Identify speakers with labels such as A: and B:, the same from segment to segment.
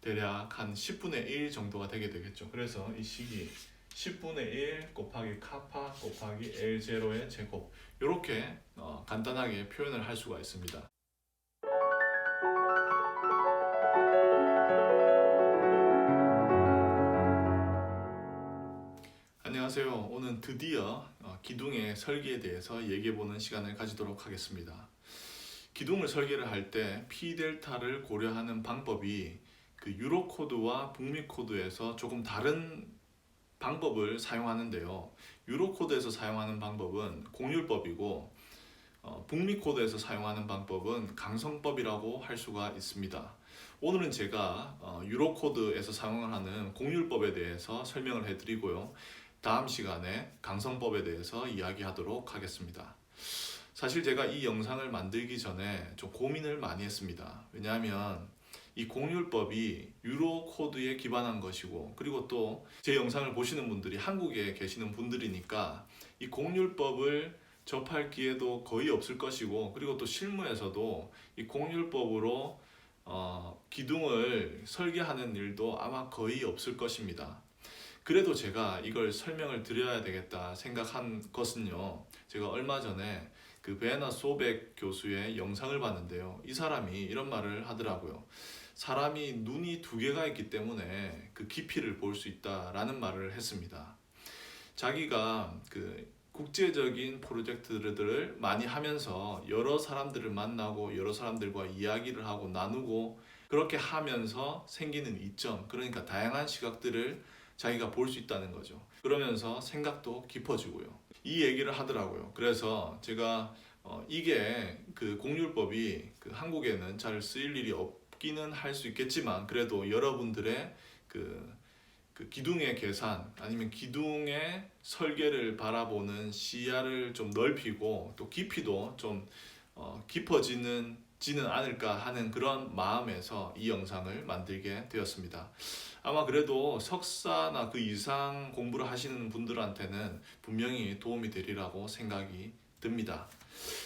A: 대략 한 10분의 1 정도가 되게 되겠죠. 그래서 이 식이 10분의 1 곱하기 카파 곱하기 L0의 제곱, 이렇게 간단하게 표현을 할 수가 있습니다. 안녕하세요. 오늘 드디어 기둥의 설계에 대해서 얘기해보는 시간을 가지도록 하겠습니다. 기둥을 설계를 할 때 P델타를 고려하는 방법이 그 유로코드와 북미코드에서 조금 다른 방법을 사용하는데요. 유로코드에서 사용하는 방법은 공률법이고 북미코드에서 사용하는 방법은 강성법이라고 할 수가 있습니다. 오늘은 제가 유로코드에서 사용을 하는 공률법에 대해서 설명을 해드리고요. 다음 시간에 강성법에 대해서 이야기하도록 하겠습니다. 사실 제가 이 영상을 만들기 전에 좀 고민을 많이 했습니다. 왜냐하면 이 공률법이 유로 코드에 기반한 것이고, 그리고 또 제 영상을 보시는 분들이 한국에 계시는 분들이니까 이 공률법을 접할 기회도 거의 없을 것이고, 그리고 또 실무에서도 이 공률법으로 기둥을 설계하는 일도 아마 거의 없을 것입니다. 그래도 제가 이걸 설명을 드려야 되겠다 생각한 것은요, 제가 얼마 전에 그 베나 소백 교수의 영상을 봤는데요, 이 사람이 이런 말을 하더라고요. 사람이 눈이 두 개가 있기 때문에 그 깊이를 볼 수 있다라는 말을 했습니다. 자기가 그 국제적인 프로젝트들을 많이 하면서 여러 사람들을 만나고 여러 사람들과 이야기를 하고 나누고 그렇게 하면서 생기는 이점, 그러니까 다양한 시각들을 자기가 볼 수 있다는 거죠. 그러면서 생각도 깊어지고요. 이 얘기를 하더라고요. 그래서 제가 이게 그 공률법이 그 한국에는 잘 쓰일 일이 없기는 할 수 있겠지만, 그래도 여러분들의 그 기둥의 계산 아니면 기둥의 설계를 바라보는 시야를 좀 넓히고 또 깊이도 좀 깊어지는 않을까 하는 그런 마음에서 이 영상을 만들게 되었습니다. 아마 그래도 석사나 그 이상 공부를 하시는 분들한테는 분명히 도움이 되리라고 생각이 듭니다.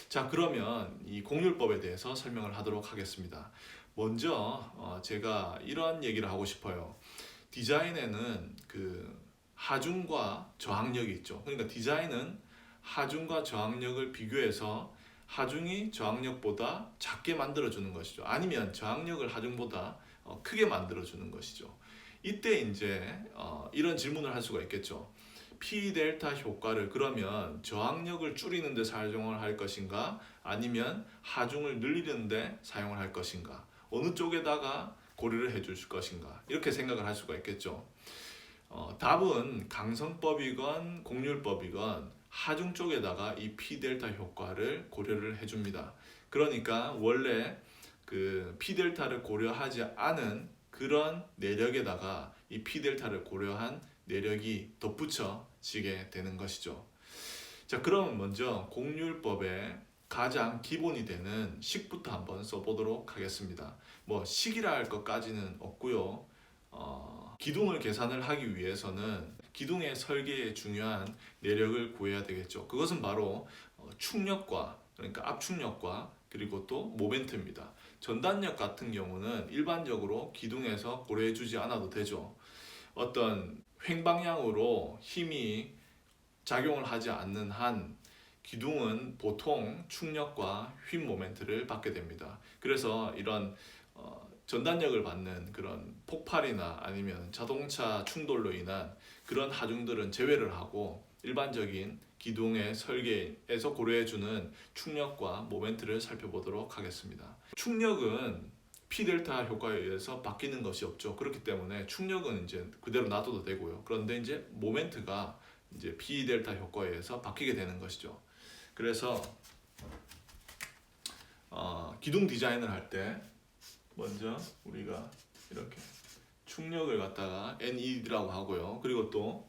A: 자, 그러면 이 공률법에 대해서 설명을 하도록 하겠습니다. 먼저 제가 이런 얘기를 하고 싶어요. 디자인에는 그 하중과 저항력이 있죠. 그러니까 디자인은 하중과 저항력을 비교해서 하중이 저항력보다 작게 만들어주는 것이죠. 아니면 저항력을 하중보다 크게 만들어주는 것이죠. 이때 이제 이런 질문을 할 수가 있겠죠. P 델타 효과를 그러면 저항력을 줄이는 데 사용을 할 것인가, 아니면 하중을 늘리는 데 사용을 할 것인가, 어느 쪽에다가 고려를 해줄 것인가, 이렇게 생각을 할 수가 있겠죠. 답은 강성법이건 공률법이건 하중 쪽에다가 이 P 델타 효과를 고려를 해줍니다. 그러니까 원래 그 P 델타를 고려하지 않은 그런 내력에다가 이 P 델타를 고려한 내력이 덧붙여지게 되는 것이죠. 자, 그럼 먼저 공률법의 가장 기본이 되는 식부터 한번 써보도록 하겠습니다. 뭐 식이라 할 것까지는 없고요. 기둥을 계산을 하기 위해서는 기둥의 설계에 중요한 내력을 구해야 되겠죠. 그것은 바로 축력과, 그러니까 압축력과 그리고 또 모멘트입니다. 전단력 같은 경우는 일반적으로 기둥에서 고려해주지 않아도 되죠. 어떤 횡방향으로 힘이 작용을 하지 않는 한 기둥은 보통 축력과 휨 모멘트를 받게 됩니다. 그래서 이런 전단력을 받는 그런 폭발이나 아니면 자동차 충돌로 인한 그런 하중들은 제외를 하고 일반적인 기둥의 설계에서 고려해주는 축력과 모멘트를 살펴보도록 하겠습니다. 축력은 P 델타 효과에 의해서 바뀌는 것이 없죠. 그렇기 때문에 축력은 이제 그대로 놔둬도 되고요. 그런데 이제 모멘트가 이제 P 델타 효과에 의해서 바뀌게 되는 것이죠. 그래서 기둥 디자인을 할 때 먼저 우리가 이렇게 축력을 갖다가 NED라고 하고요. 그리고 또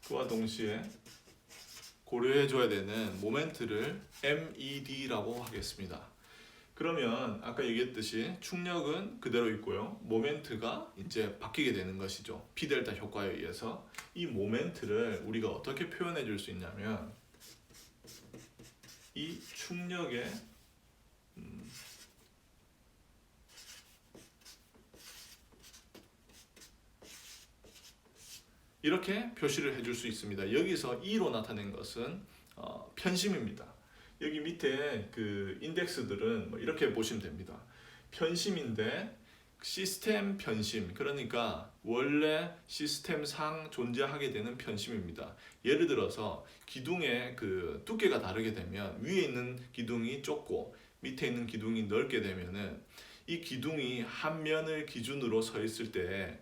A: 그와 동시에 고려해 줘야 되는 모멘트를 MED라고 하겠습니다. 그러면 아까 얘기했듯이 축력은 그대로 있고요. 모멘트가 이제 바뀌게 되는 것이죠. P 델타 효과에 의해서. 이 모멘트를 우리가 어떻게 표현해 줄 수 있냐면 이 축력의 이렇게 표시를 해줄 수 있습니다. 여기서 E로 나타낸 것은 편심입니다. 여기 밑에 그 인덱스들은 뭐 이렇게 보시면 됩니다. 편심인데 시스템 편심, 그러니까 원래 시스템상 존재하게 되는 편심입니다. 예를 들어서 기둥의 그 두께가 다르게 되면 위에 있는 기둥이 좁고 밑에 있는 기둥이 넓게 되면은 이 기둥이 한 면을 기준으로 서 있을 때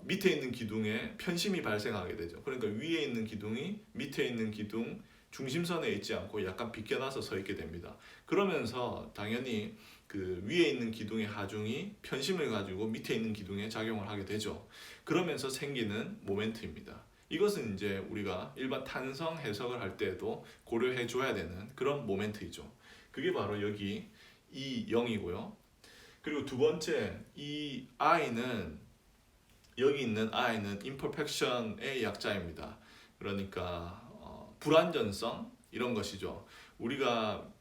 A: 밑에 있는 기둥에 편심이 발생하게 되죠. 그러니까 위에 있는 기둥이 밑에 있는 기둥 중심선에 있지 않고 약간 비껴나서 서 있게 됩니다. 그러면서 당연히 그 위에 있는 기둥의 하중이 편심을 가지고 밑에 있는 기둥에 작용을 하게 되죠. 그러면서 생기는 모멘트입니다. 이것은 이제 우리가 일반 탄성 해석을 할 때에도 고려해 줘야 되는 그런 모멘트이죠. 그게 바로 여기 이 0이고요. 그리고 두 번째, 이 I는 여기 있는 I는 imperfection의 약자입니다. 그러니까 불완전성 이런 것이죠. 우리가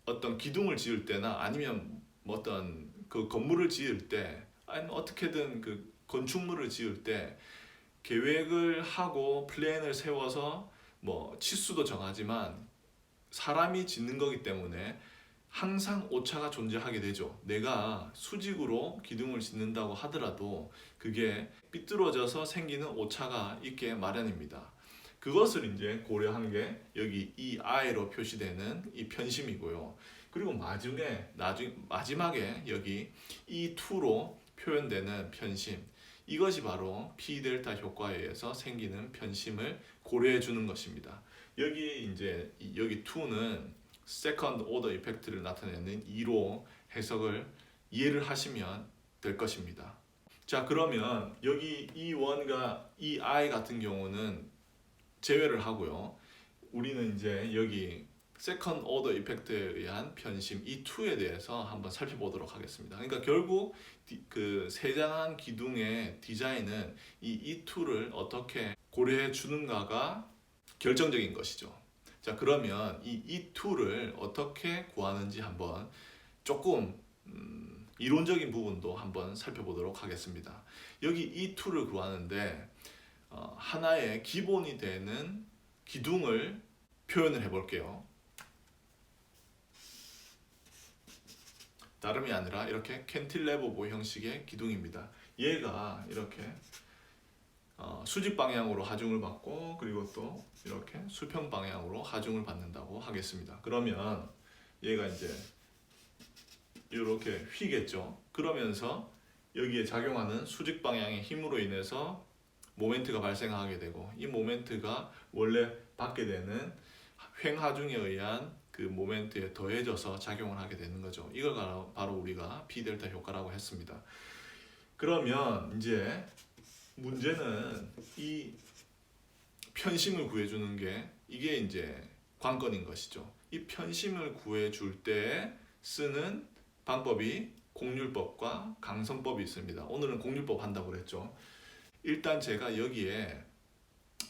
A: 어떤 기둥을 지을 때나 아니면 뭐 어떤 그 건물을 지을 때 아니면 어떻게든 그 건축물을 지을 때 계획을 하고 플랜을 세워서 뭐 치수도 정하지만 사람이 짓는 거기 때문에 항상 오차가 존재하게 되죠. 내가 수직으로 기둥을 짓는다고 하더라도 그게 삐뚤어져서 생기는 오차가 있게 마련입니다. 그것을 이제 고려한 게 여기 이 I로 표시되는 이 편심이고요. 그리고 마지막에 여기 이 2로 표현되는 편심, 이것이 바로 P 델타 효과에 의해서 생기는 편심을 고려해 주는 것입니다. 여기 이제 여기 2는 세컨드 오더 이펙트를 나타내는 2로 해석을 이해를 하시면 될 것입니다. 자, 그러면 여기 이 1과 이 I 같은 경우는 제외를 하고요. 우리는 이제 여기 세컨드 오더 이펙트에 의한 편심 이 2에 대해서 한번 살펴보도록 하겠습니다. 그러니까 결국 그 세장한 기둥의 디자인은 이 2를 어떻게 고려해 주는가가 결정적인 것이죠. 자, 그러면 이 2를 어떻게 구하는지 한번 조금 이론적인 부분도 한번 살펴보도록 하겠습니다. 여기 이 2를 구하는데 하나의 기본이 되는 기둥을 표현을 해볼게요. 다름이 아니라 이렇게 캔틸레버보 형식의 기둥입니다. 얘가 이렇게 수직 방향으로 하중을 받고 그리고 또 이렇게 수평 방향으로 하중을 받는다고 하겠습니다. 그러면 얘가 이제 이렇게 휘겠죠. 그러면서 여기에 작용하는 수직 방향의 힘으로 인해서 모멘트가 발생하게 되고 이 모멘트가 원래 받게 되는 횡하중에 의한 그 모멘트에 더해져서 작용을 하게 되는 거죠. 이걸 바로 우리가 P 델타 효과라고 했습니다. 그러면 이제 문제는 이 편심을 구해주는 게 이게 이제 관건인 것이죠. 이 편심을 구해줄 때 쓰는 방법이 공률법과 강성법이 있습니다. 오늘은 공률법 한다고 그랬죠. 일단 제가 여기에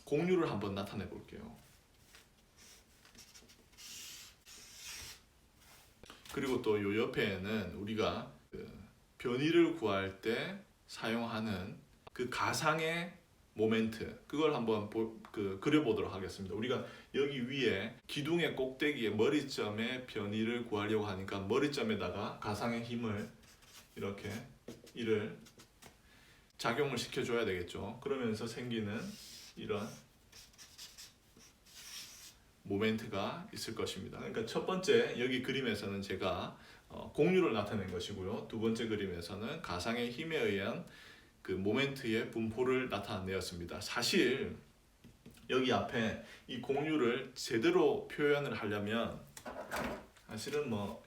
A: 공률을 한번 나타내 볼게요. 그리고 또 요 옆에는 우리가 그 변이를 구할 때 사용하는 그 가상의 모멘트, 그걸 한번 그려보도록 하겠습니다. 우리가 여기 위에 기둥의 꼭대기에 머리점의 변이를 구하려고 하니까 머리점에다가 가상의 힘을 이렇게 이를 작용을 시켜줘야 되겠죠. 그러면서 생기는 이런 모멘트가 있을 것입니다. 그러니까 첫 번째 여기 그림에서는 제가 공률을 나타낸 것이고요. 두 번째 그림에서는 가상의 힘에 의한 그 모멘트의 분포를 나타내었습니다. 사실 여기 앞에 이 공률을 제대로 표현을 하려면 사실은 뭐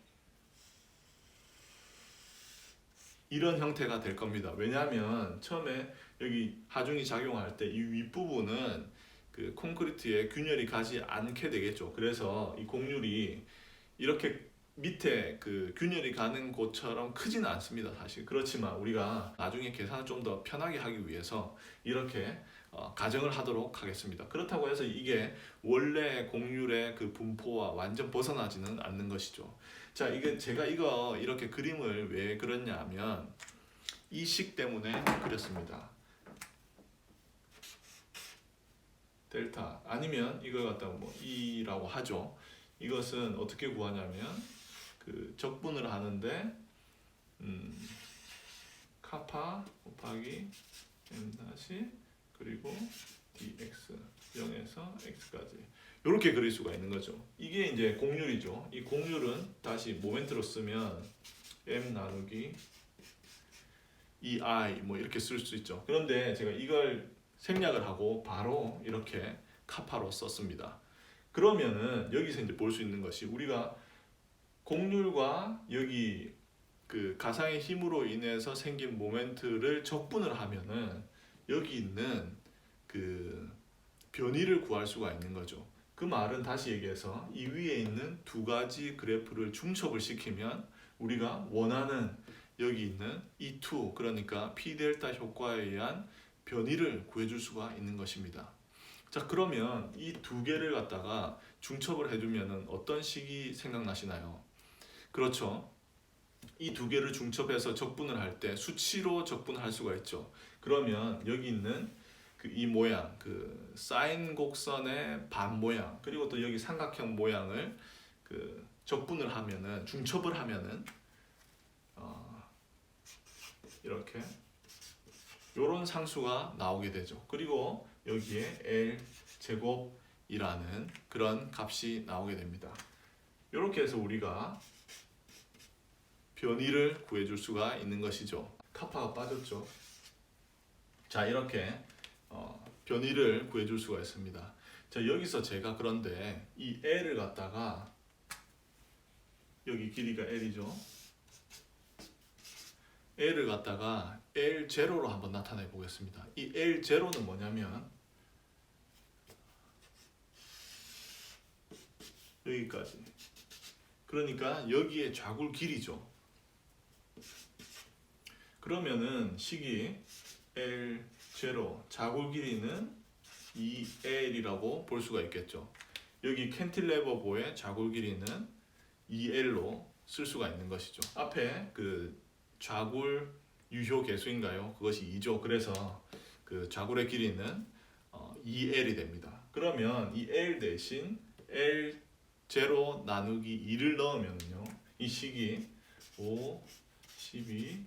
A: 이런 형태가 될 겁니다. 왜냐하면 처음에 여기 하중이 작용할 때 이 윗부분은 그 콘크리트에 균열이 가지 않게 되겠죠. 그래서 이 공률이 이렇게 밑에 그 균열이 가는 곳처럼 크지는 않습니다. 사실 그렇지만 우리가 나중에 계산을 좀 더 편하게 하기 위해서 이렇게 가정을 하도록 하겠습니다. 그렇다고 해서 이게 원래 공률의 그 분포와 완전 벗어나지는 않는 것이죠. 자, 이게 제가 이거 이렇게 그림을 왜 그렸냐 하면 이 식 때문에 그렸습니다. 델타 아니면 이걸 갖다가 뭐 E라고 하죠. 이것은 어떻게 구하냐면 그 적분을 하는데 카파 곱하기 m 다시 그리고 dx 0에서 x까지 이렇게 그릴 수가 있는 거죠. 이게 이제 공률이죠. 이 공률은 다시 모멘트로 쓰면 m 나누기 2i 뭐 이렇게 쓸 수 있죠. 그런데 제가 이걸 생략을 하고 바로 이렇게 카파로 썼습니다. 그러면은 여기서 이제 볼 수 있는 것이 우리가 공률과 여기 그 가상의 힘으로 인해서 생긴 모멘트를 적분을 하면은 여기 있는 그 변이를 구할 수가 있는 거죠. 그 말은 다시 얘기해서 이 위에 있는 두 가지 그래프를 중첩을 시키면 우리가 원하는 여기 있는 E2 그러니까 P 델타 효과에 의한 변이를 구해줄 수가 있는 것입니다. 자 그러면 이 두 개를 갖다가 중첩을 해주면 어떤 식이 생각나시나요? 그렇죠. 이 두 개를 중첩해서 적분을 할 때 수치로 적분을 할 수가 있죠. 그러면 여기 있는 그 이 모양, 그 사인 곡선의 반 모양, 그리고 또 여기 삼각형 모양을 그 적분을 하면은 중첩을 하면은 이렇게 요런 상수가 나오게 되죠. 그리고 여기에 L 제곱이라는 그런 값이 나오게 됩니다. 이렇게 해서 우리가 변이를 구해줄 수가 있는 것이죠. 카파가 빠졌죠. 자 이렇게 변이를 구해줄 수가 있습니다. 자 여기서 제가 그런데 이 L을 갖다가 여기 길이가 L이죠. L을 갖다가 L0로 한번 나타내 보겠습니다. 이 L0는 뭐냐면 여기까지. 그러니까 여기에 좌굴 길이죠. 그러면은 식이 L0 좌굴 길이는 2L이라고 볼 수가 있겠죠. 여기 캔틸레버보의 좌굴 길이는 2L로 쓸 수가 있는 것이죠. 앞에 그 좌굴 유효 계수인가요? 그것이 2죠. 그래서 그 좌굴의 길이는 2L이 됩니다. 그러면 이 L 대신 L0 나누기 2를 넣으면요. 이 식이 5, 12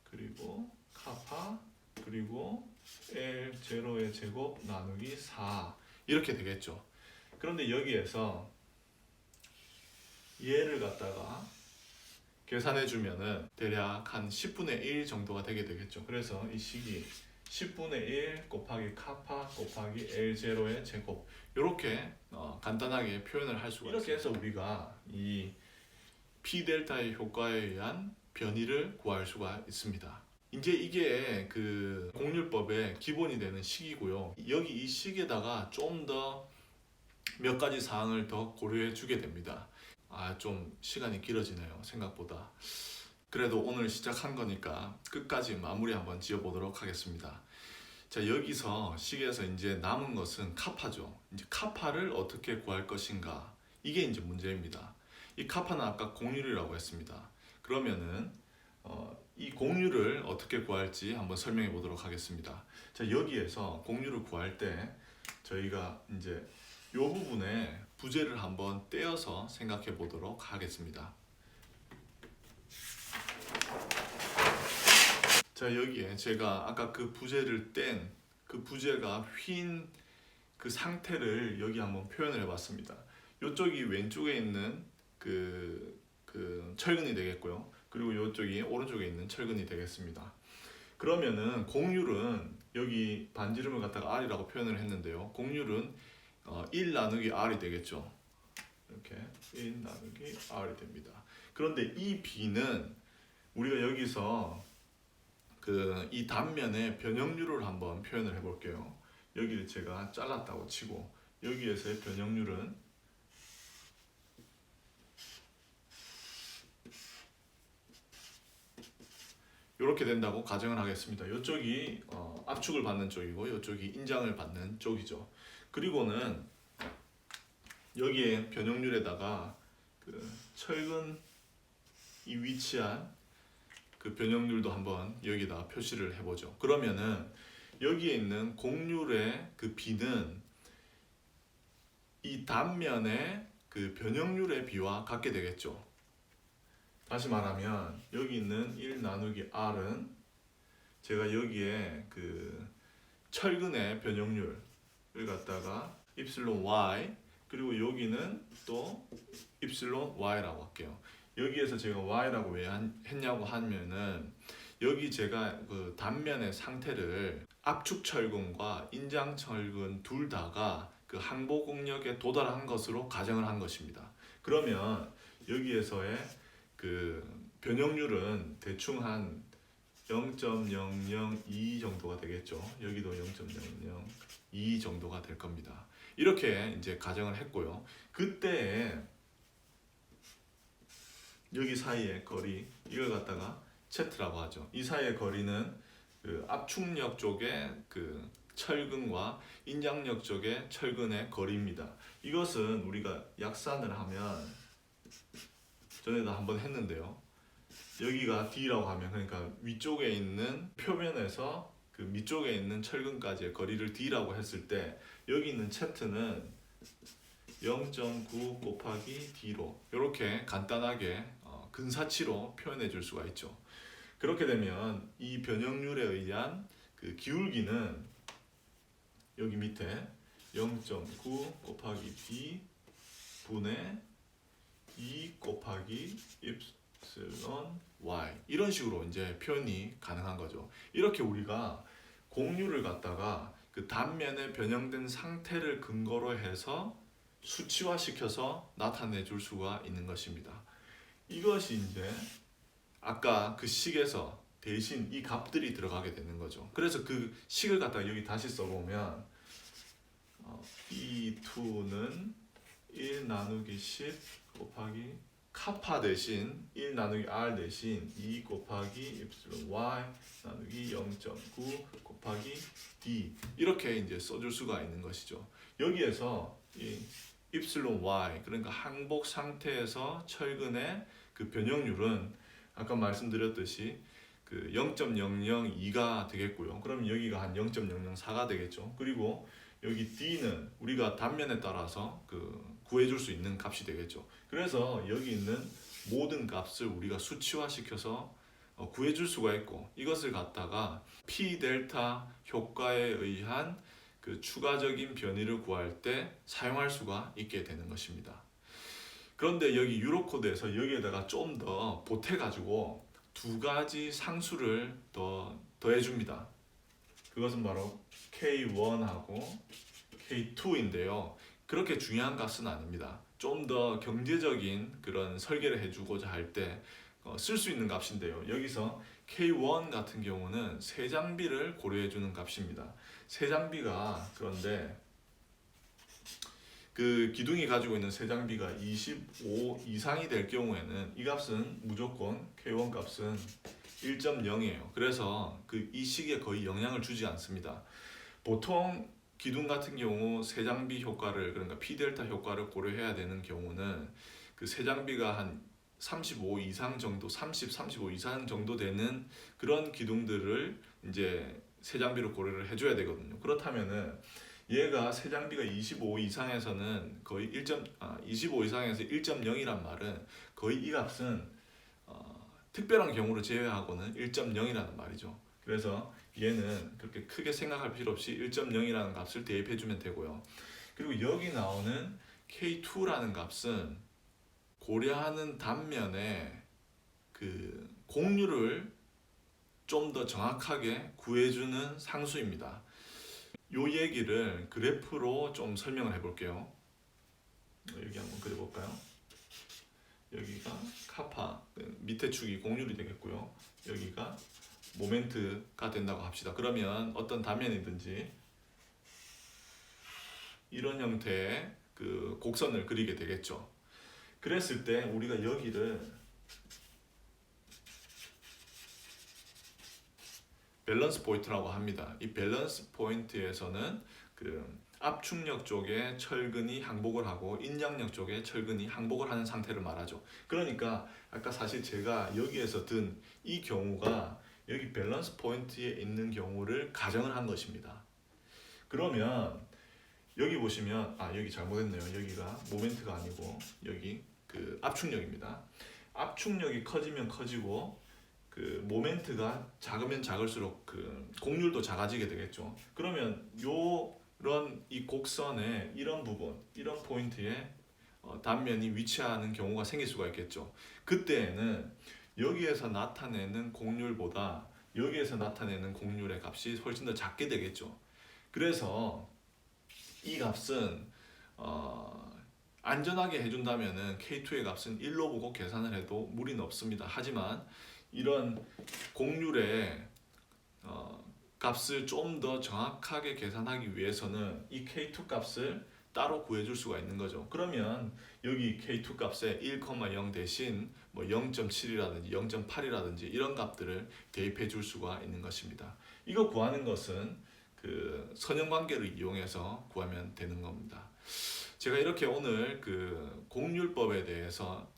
A: 그리고 카파 그리고 L0의 제곱 나누기 4 이렇게 되겠죠. 그런데 여기에서 얘를 갖다가 계산해 주면은 대략 한 10분의 1 정도가 되게 되겠죠. 그래서 이 식이 10분의 1 곱하기 카파 곱하기 L0의 제곱 이렇게 간단하게 표현을 할 수가 있습니다. 이렇게 해서 우리가 이 P 델타의 효과에 의한 변이를 구할 수가 있습니다. 이제 이게 그 공률법의 기본이 되는 식이고요. 여기 이 식에다가 좀 더 몇 가지 사항을 더 고려해 주게 됩니다. 좀 시간이 길어지네요. 생각보다. 그래도 오늘 시작한 거니까 끝까지 마무리 한번 지어보도록 하겠습니다. 자, 여기서 식에서 이제 남은 것은 카파죠. 이제 카파를 어떻게 구할 것인가? 이게 이제 문제입니다. 이 카파는 아까 공률이라고 했습니다. 그러면은 이 공률을 어떻게 구할지 한번 설명해 보도록 하겠습니다. 자, 여기에서 공률을 구할 때 저희가 이제 이 부분에 부재를 한번 떼어서 생각해 보도록 하겠습니다. 자, 여기에 제가 아까 그 부재를 뗀 그 부재가 휜 그 상태를 여기 한번 표현을 해봤습니다. 이쪽이 왼쪽에 있는 그 철근이 되겠고요. 그리고 이쪽이 오른쪽에 있는 철근이 되겠습니다. 그러면은 공률은 여기 반지름을 갖다가 R이라고 표현을 했는데요. 공률은 1 나누기 R이 되겠죠. 이렇게 1 나누기 R이 됩니다. 그런데 이 B는 우리가 여기서 이 단면의 변형률을 한번 표현을 해볼게요. 여기를 제가 잘랐다고 치고 여기에서의 변형률은 이렇게 된다고 가정을 하겠습니다. 이쪽이 압축을 받는 쪽이고 이쪽이 인장을 받는 쪽이죠. 그리고는 여기에 변형률에다가 그 철근이 위치한 그 변형률도 한번 여기다 표시를 해보죠. 그러면은 여기에 있는 공률의 그 B는 이 단면의 그 변형률의 비와 같게 되겠죠. 다시 말하면 여기 있는 1 나누기 R은 제가 여기에 그 철근의 변형률을 갖다가 입실론 Y, 그리고 여기는 또 입실론 Y라고 할게요. 여기에서 제가 Y라고 왜 했냐고 하면은 여기 제가 그 단면의 상태를 압축 철근과 인장 철근 둘 다가 그 항복 응력에 도달한 것으로 가정을 한 것입니다. 그러면 여기에서의 그 변형률은 대충 한 0.002 정도가 되겠죠. 여기도 0.002 정도가 될 겁니다. 이렇게 이제 가정을 했고요. 그때 여기 사이의 거리, 이걸 갖다가 Z라고 하죠. 이 사이의 거리는 그 압축력 쪽의 그 철근과 인장력 쪽의 철근의 거리입니다. 이것은 우리가 약산을 하면 전에도 한번 했는데요. 여기가 D라고 하면 그러니까 위쪽에 있는 표면에서 그 밑쪽에 있는 철근까지의 거리를 D라고 했을 때 여기 있는 Z는 0.9 곱하기 D로 이렇게 간단하게 근사치로 표현해 줄 수가 있죠. 그렇게 되면 이 변형률에 의한 그 기울기는 여기 밑에 0.9 곱하기 D 분의 2 곱하기 입실론 Y, 이런 식으로 이제 표현이 가능한 거죠. 이렇게 우리가 공률을 갖다가 그 단면에 변형된 상태를 근거로 해서 수치화시켜서 나타내 줄 수가 있는 것입니다. 이것이 이제 아까 그 식에서 대신 이 값들이 들어가게 되는 거죠. 그래서 그 식을 갖다가 여기 다시 써보면 E2는 1 나누기 10 곱하기 카파 대신 1 나누기 R 대신 2 곱하기 입실론 Y 나누기 0.9 곱하기 D, 이렇게 이제 써줄 수가 있는 것이죠. 여기에서 이 입실론 Y, 그러니까 항복 상태에서 철근의 그 변형률은 아까 말씀드렸듯이 그 0.002가 되겠고요. 그럼 여기가 한 0.004가 되겠죠. 그리고 여기 D는 우리가 단면에 따라서 그 구해줄 수 있는 값이 되겠죠. 그래서 여기 있는 모든 값을 우리가 수치화시켜서 구해줄 수가 있고, 이것을 갖다가 P 델타 효과에 의한 그 추가적인 변이를 구할 때 사용할 수가 있게 되는 것입니다. 그런데 여기 유로 코드에서 여기에다가 좀 더 보태가지고 두 가지 상수를 더해줍니다. 그것은 바로 K1하고 K2인데요. 그렇게 중요한 값은 아닙니다. 좀 더 경제적인 그런 설계를 해주고자 할 때 쓸 수 있는 값인데요. 여기서 K1 같은 경우는 세장비를 고려해주는 값입니다. 세장비가, 그런데 그 기둥이 가지고 있는 세장비가 25 이상이 될 경우에는 이 값은 무조건 K1 값은 1.0이에요. 그래서 이 식에 거의 영향을 주지 않습니다. 보통 기둥 같은 경우 세장비 효과를, 그러니까 P 델타 효과를 고려해야 되는 경우는 그 세장비가 한 35 이상 정도, 30, 35 이상 정도 되는 그런 기둥들을 이제 세장비로 고려를 해줘야 되거든요. 그렇다면은 얘가 세장비가 25 이상에서는 거의 25 이상에서 1.0이란 말은 거의 이 값은 특별한 경우를 제외하고는 1.0이라는 말이죠. 그래서 얘는 그렇게 크게 생각할 필요 없이 1.0이라는 값을 대입해 주면 되고요. 그리고 여기 나오는 K2라는 값은 고려하는 단면에 그 공률을 좀 더 정확하게 구해주는 상수입니다. 요 얘기를 그래프로 좀 설명을 해볼게요. 여기 한번 그려볼까요? 여기가 카파, 밑에 축이 공률이 되겠고요. 여기가 모멘트가 된다고 합시다. 그러면 어떤 단면이든지 이런 형태의 그 곡선을 그리게 되겠죠. 그랬을 때 우리가 여기를 밸런스 포인트라고 합니다. 이 밸런스 포인트에서는 그 압축력 쪽에 철근이 항복을 하고 인장력 쪽에 철근이 항복을 하는 상태를 말하죠. 그러니까 아까 사실 제가 여기에서 든 이 경우가 여기 밸런스 포인트에 있는 경우를 가정을 한 것입니다. 그러면 여기 보시면 여기 잘못했네요. 여기가 모멘트가 아니고 여기 그 압축력입니다. 압축력이 커지면 커지고 그 모멘트가 작으면 작을수록 그 곡률도 작아지게 되겠죠. 그러면 요런 이 곡선의 이런 부분, 이런 포인트에 단면이 위치하는 경우가 생길 수가 있겠죠. 그때에는 여기에서 나타내는 곡률보다 여기에서 나타내는 곡률의 값이 훨씬 더 작게 되겠죠. 그래서 이 값은 안전하게 해준다면은 K2의 값은 1로 보고 계산을 해도 무리는 없습니다. 하지만 이런 곡률의 값을 좀 더 정확하게 계산하기 위해서는 이 K2 값을 따로 구해줄 수가 있는 거죠. 그러면 여기 K2 값에 1,0 대신 뭐 0.7이라든지 0.8이라든지 이런 값들을 대입해 줄 수가 있는 것입니다. 이거 구하는 것은 그 선형관계를 이용해서 구하면 되는 겁니다. 제가 이렇게 오늘 그 곡률법에 대해서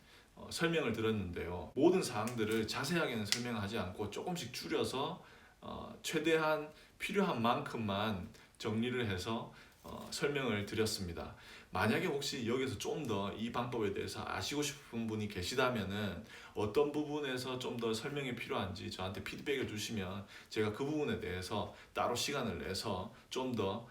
A: 설명을 드렸는데요. 모든 사항들을 자세하게는 설명하지 않고 조금씩 줄여서 최대한 필요한 만큼만 정리를 해서 설명을 드렸습니다. 만약에 혹시 여기서 좀 더 이 방법에 대해서 아시고 싶은 분이 계시다면은 어떤 부분에서 좀 더 설명이 필요한지 저한테 피드백을 주시면 제가 그 부분에 대해서 따로 시간을 내서 좀 더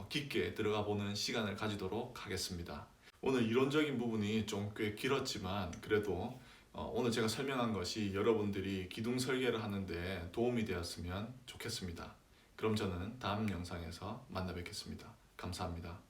A: 깊게 들어가 보는 시간을 가지도록 하겠습니다. 오늘 이론적인 부분이 좀 꽤 길었지만 그래도 오늘 제가 설명한 것이 여러분들이 기둥 설계를 하는데 도움이 되었으면 좋겠습니다. 그럼 저는 다음 영상에서 만나 뵙겠습니다. 감사합니다.